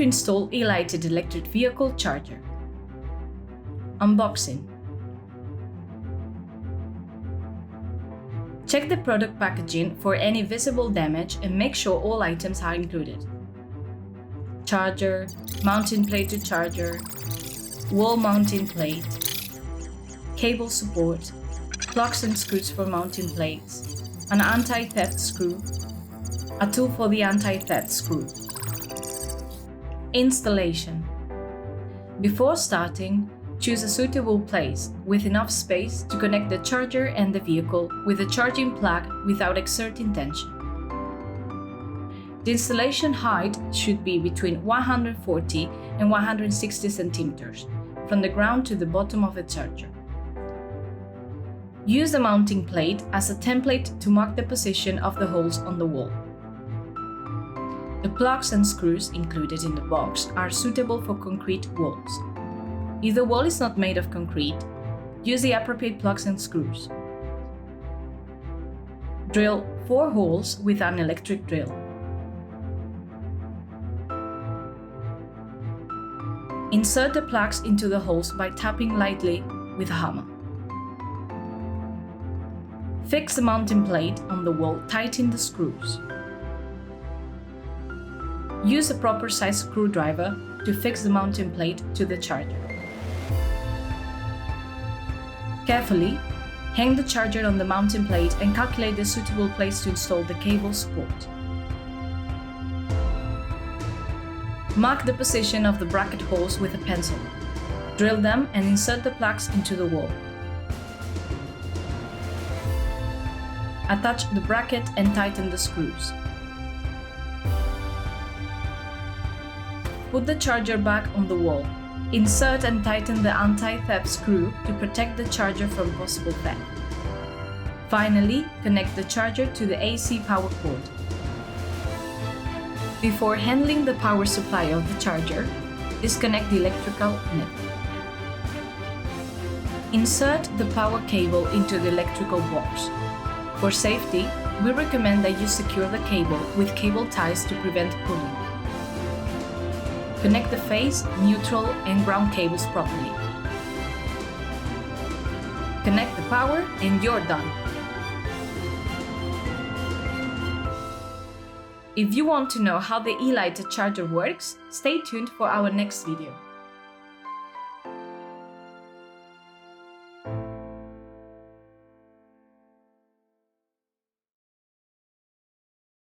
to install E-LightED electric vehicle charger. Unboxing. Check the product packaging for any visible damage and make sure all items are included. Charger, mounting plate to charger, wall mounting plate, cable support, plugs and screws for mounting plates, an anti-theft screw, a tool for the anti-theft screw. Installation. Before starting, choose a suitable place with enough space to connect the charger and the vehicle with a charging plug without exerting tension. The installation height should be between 140 and 160 centimeters, from the ground to the bottom of the charger. Use the mounting plate as a template to mark the position of the holes on the wall. The plugs and screws included in the box are suitable for concrete walls. If the wall is not made of concrete, use the appropriate plugs and screws. Drill 4 holes with an electric drill. Insert the plugs into the holes by tapping lightly with a hammer. Fix the mounting plate on the wall, tighten the screws. Use a proper size screwdriver to fix the mounting plate to the charger. Carefully, hang the charger on the mounting plate and calculate the suitable place to install the cable support. Mark the position of the bracket holes with a pencil. Drill them and insert the plugs into the wall. Attach the bracket and tighten the screws. Put the charger back on the wall. Insert and tighten the anti-theft screw to protect the charger from possible theft. Finally, connect the charger to the AC power cord. Before handling the power supply of the charger, disconnect the electrical net. Insert the power cable into the electrical box. For safety, we recommend that you secure the cable with cable ties to prevent pulling. Connect the phase, neutral, and ground cables properly. Connect the power and you're done. If you want to know how the E-LightED charger works, stay tuned for our next video.